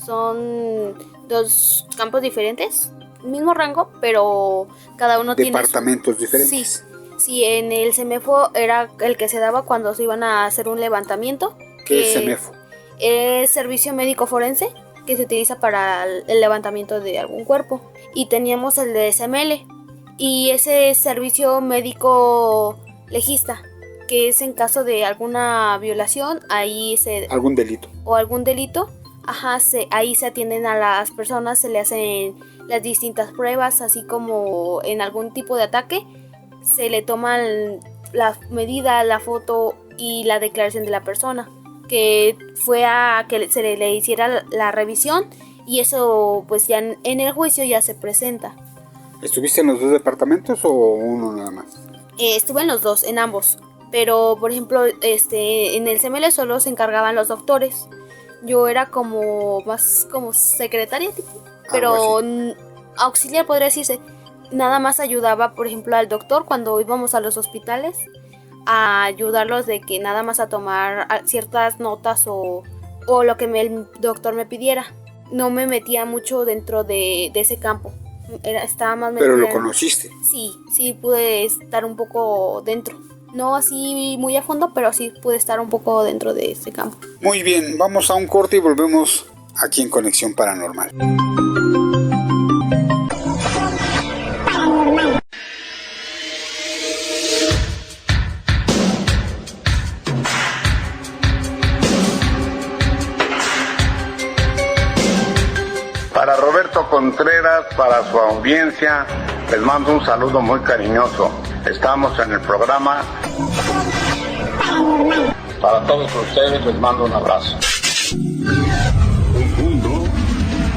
Son dos campos diferentes, mismo rango, pero cada uno tiene departamentos diferentes. Sí, en el CEMEFO era el que se daba cuando se iban a hacer un levantamiento. ¿Qué es CEMEFO? Es servicio médico forense, que se utiliza para el levantamiento de algún cuerpo. Y teníamos el de CEMELE, y ese servicio médico legista, que es en caso de alguna violación, algún delito, ahí se atienden a las personas, se le hacen las distintas pruebas, así como en algún tipo de ataque se le toman la medida, la foto y la declaración de la persona, que fue a que se le hiciera la revisión, y eso pues ya en el juicio ya se presenta. ¿Estuviste en los dos departamentos o uno nada más? Estuve en los dos, en ambos. Pero, por ejemplo, en el CEMELE solo se encargaban los doctores. Yo era más como secretaria, pero auxiliar, podría decirse. Nada más ayudaba, por ejemplo, al doctor cuando íbamos a los hospitales, a ayudarlos de que nada más a tomar ciertas notas o lo que el doctor me pidiera. No me metía mucho dentro de ese campo. Estaba más metida. ¿Pero lo conociste? Sí, pude estar un poco dentro. No así muy a fondo, pero sí pude estar un poco dentro de ese campo. Muy bien, vamos a un corte y volvemos aquí en Conexión Paranormal. Para Roberto Contreras, para su audiencia, les mando un saludo muy cariñoso. Estamos en el programa. Para todos ustedes les mando un abrazo. Un mundo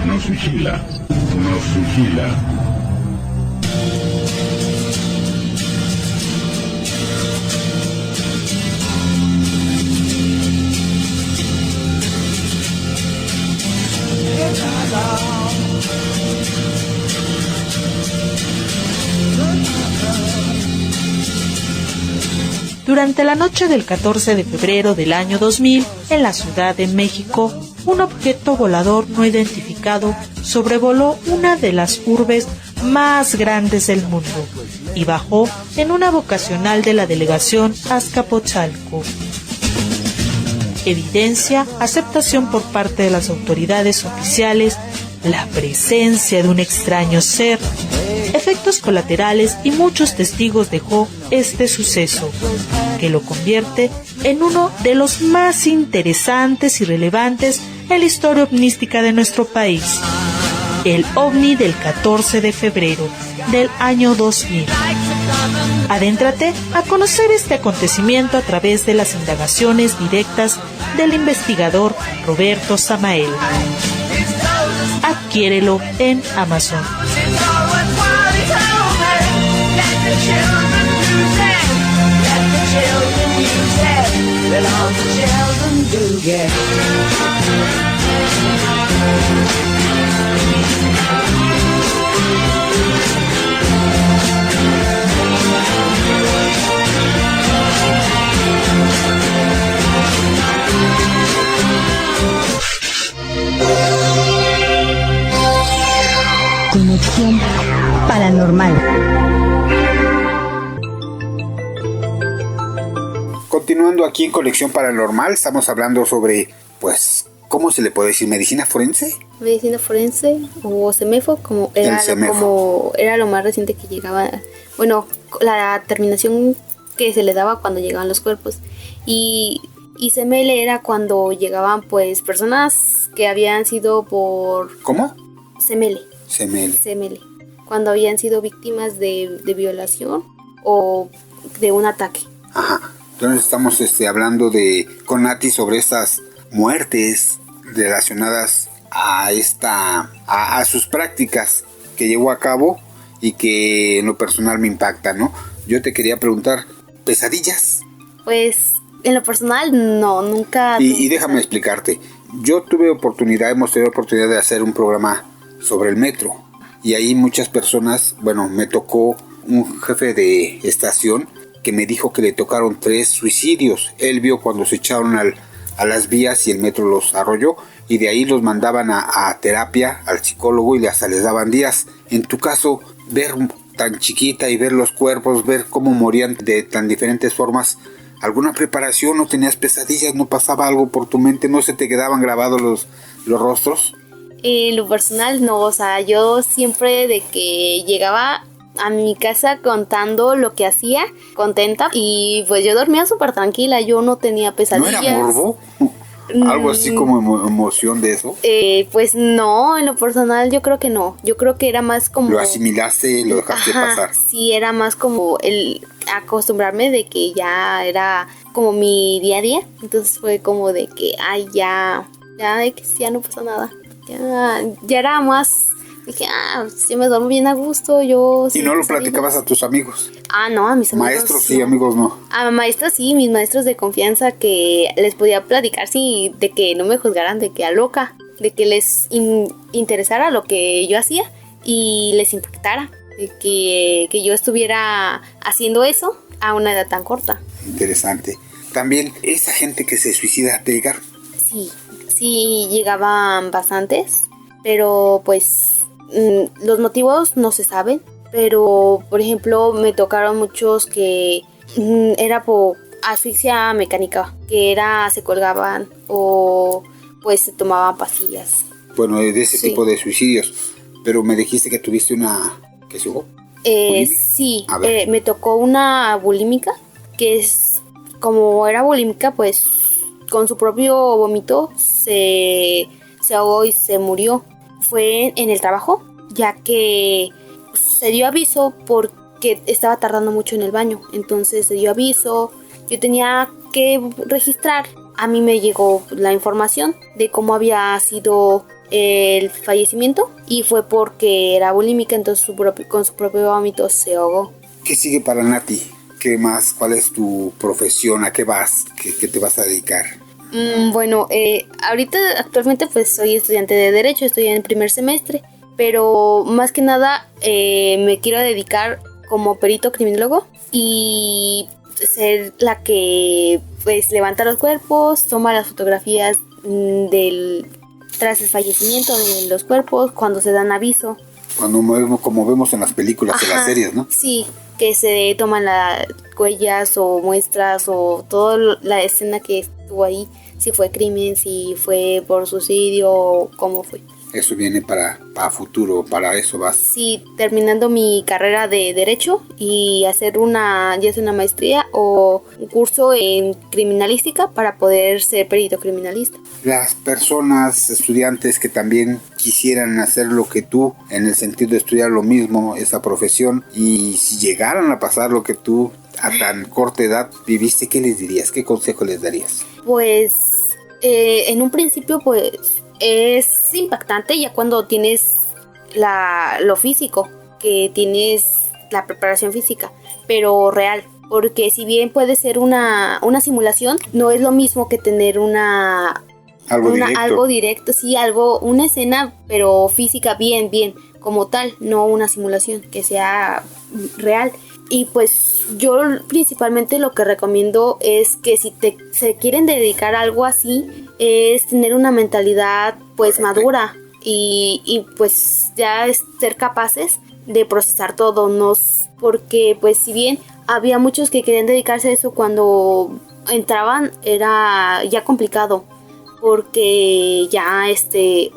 nos vigila, nos vigila. Durante la noche del 14 de febrero del año 2000, en la Ciudad de México, un objeto volador no identificado sobrevoló una de las urbes más grandes del mundo y bajó en una vocacional de la delegación Azcapotzalco. Evidencia, aceptación por parte de las autoridades oficiales, la presencia de un extraño ser efectos colaterales y muchos testigos dejó este suceso, que lo convierte en uno de los más interesantes y relevantes en la historia ovnística de nuestro país. El ovni del 14 de febrero del año 2000. Adéntrate a conocer este acontecimiento a través de las indagaciones directas del investigador Roberto Samael. Adquiérelo en Amazon. Conexión paranormal. Continuando aquí en Conexión Paranormal, estamos hablando sobre, pues, ¿cómo se le puede decir? ¿Medicina forense? Medicina forense o CEMEFO, como era lo más reciente que llegaba. Bueno, la terminación que se le daba cuando llegaban los cuerpos. Y CML era cuando llegaban, pues, personas que habían sido por... ¿Cómo? CML. Cuando habían sido víctimas de violación o de un ataque. Ajá. Entonces estamos hablando con Nati sobre estas muertes relacionadas a sus prácticas que llevó a cabo y que en lo personal me impactan, ¿no? Yo te quería preguntar, ¿pesadillas? Pues en lo personal no, nunca. Y déjame explicarte, hemos tenido oportunidad de hacer un programa sobre el metro y ahí muchas personas, bueno, me tocó un jefe de estación que me dijo que le tocaron 3 suicidios. Él vio cuando se echaron a las vías y el metro los arrolló y de ahí los mandaban a terapia, al psicólogo y hasta les daban días. En tu caso, ver tan chiquita y ver los cuerpos, ver cómo morían de tan diferentes formas, ¿alguna preparación? ¿No tenías pesadillas? ¿No pasaba algo por tu mente? ¿No se te quedaban grabados los rostros? Lo personal no, o sea, yo siempre de que llegaba a mi casa contando lo que hacía, contenta, y pues yo dormía súper tranquila, yo no tenía pesadillas. ¿No era morbo? ¿Algo así como emoción de eso? Pues no, en lo personal yo creo que no, yo creo que era más como... ¿Lo asimilaste y lo dejaste pasar? Sí, era más como el acostumbrarme de que ya era como mi día a día, entonces fue como de que, ya de que ya no pasa nada, ya era más... Dije, yo me duermo bien a gusto, yo... ¿Y no lo platicabas a tus amigos? No, a mis amigos. Maestros sí, amigos no. A maestros sí, mis maestros de confianza que les podía platicar, sí, de que no me juzgaran, de que a loca, de que les interesara lo que yo hacía y les impactara, de que yo estuviera haciendo eso a una edad tan corta. Interesante. También, ¿esa gente que se suicida te llegaron? Sí, llegaban bastantes, pero pues... los motivos no se saben, pero por ejemplo me tocaron muchos que era por asfixia mecánica, que se colgaban o pues se tomaban pastillas. Bueno, de ese tipo de suicidios. Pero me dijiste que tuviste una... ¿Qué se hubo? Sí, me tocó una bulímica, que es como era bulímica, pues con su propio vómito se ahogó y se murió. Fue en el trabajo, ya que se dio aviso porque estaba tardando mucho en el baño. Entonces se dio aviso, yo tenía que registrar. A mí me llegó la información de cómo había sido el fallecimiento y fue porque era bulímica, entonces con su propio vómito se ahogó. ¿Qué sigue para Nati? ¿Qué más? ¿Cuál es tu profesión? ¿A qué vas? ¿Qué te vas a dedicar? Bueno, ahorita actualmente pues soy estudiante de Derecho, estoy en el primer semestre, pero más que nada me quiero dedicar como perito criminólogo y ser la que pues levanta los cuerpos, toma las fotografías tras el fallecimiento de los cuerpos, cuando se dan aviso. Como vemos en las películas, en las series, ¿no? Sí, que se toman las huellas o muestras o toda la escena que estuvo ahí, si fue crimen, si fue por suicidio o cómo fue. Eso viene para futuro, para eso vas. Sí, terminando mi carrera de Derecho y hacer ya sea una maestría o un curso en criminalística para poder ser perito criminalista. Las personas, estudiantes que también quisieran hacer lo que tú, en el sentido de estudiar lo mismo, esa profesión, y si llegaran a pasar lo que tú a tan corta edad viviste, ¿qué les dirías? ¿Qué consejo les darías? Pues en un principio pues es impactante ya cuando tienes lo físico, que tienes la preparación física, pero real, porque si bien puede ser una simulación, no es lo mismo que tener algo directo, sí, una escena, pero física bien, como tal, no una simulación, que sea real. Y pues yo principalmente lo que recomiendo es que si se quieren dedicar a algo así, es tener una mentalidad pues madura y pues ya ser capaces de procesar todo, porque pues si bien había muchos que querían dedicarse a eso, cuando entraban era ya complicado, porque ya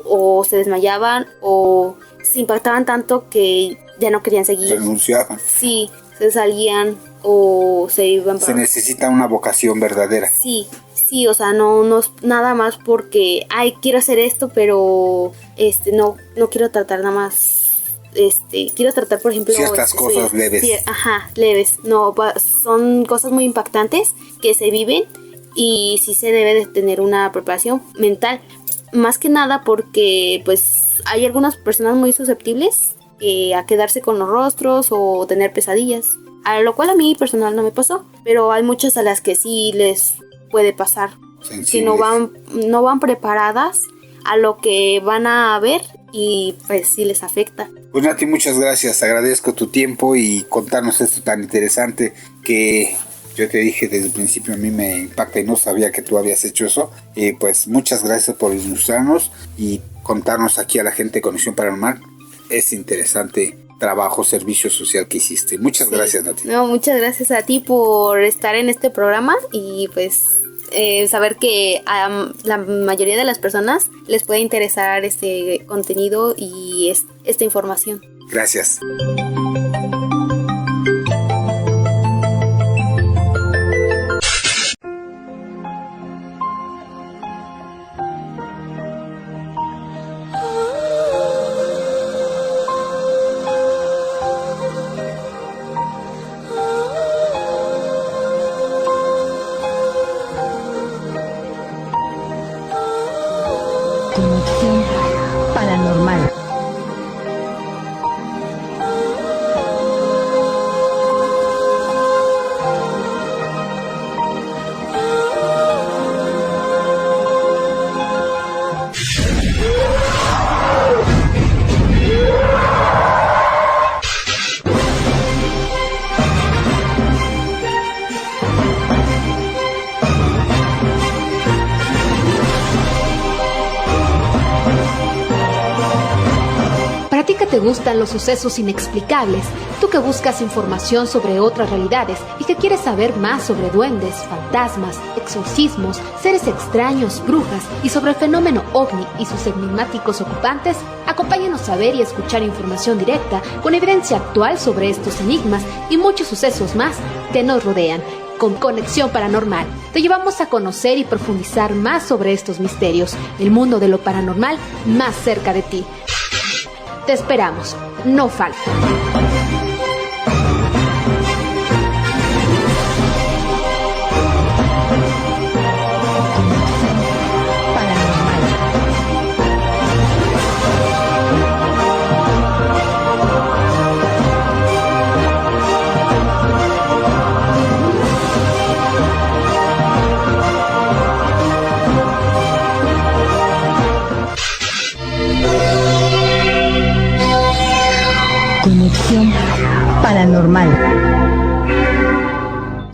o se desmayaban o se impactaban tanto que ya no querían seguir. Renunciaban. Sí, se salían o se iban para... Se necesita una vocación verdadera. Sí, o sea, no es nada más porque, quiero hacer esto, pero no quiero tratar nada más, quiero tratar, por ejemplo... ciertas cosas leves. Leves. No, son cosas muy impactantes que se viven y sí se debe de tener una preparación mental. Más que nada porque, pues, hay algunas personas muy susceptibles a quedarse con los rostros o tener pesadillas, a lo cual a mí personal no me pasó, pero hay muchas a las que sí les puede pasar, que no van preparadas a lo que van a ver y pues sí les afecta. Pues Nati, muchas gracias, agradezco tu tiempo y contarnos esto tan interesante que yo te dije desde el principio, a mí me impacta y no sabía que tú habías hecho eso. Pues muchas gracias por ilustrarnos y contarnos aquí a la gente de Conexión Paranormal ese interesante trabajo, servicio social que hiciste. Muchas gracias, Nati. No, muchas gracias a ti por estar en este programa y pues saber que a la mayoría de las personas les puede interesar este contenido y esta información. Gracias. Conexión Paranormal. ¿Te gustan los sucesos inexplicables? Tú que buscas información sobre otras realidades y que quieres saber más sobre duendes, fantasmas, exorcismos, seres extraños, brujas y sobre el fenómeno OVNI y sus enigmáticos ocupantes, acompáñanos a ver y escuchar información directa con evidencia actual sobre estos enigmas y muchos sucesos más que nos rodean. Con Conexión Paranormal te llevamos a conocer y profundizar más sobre estos misterios, el mundo de lo paranormal más cerca de ti. Te esperamos, no falta. Conexión Paranormal.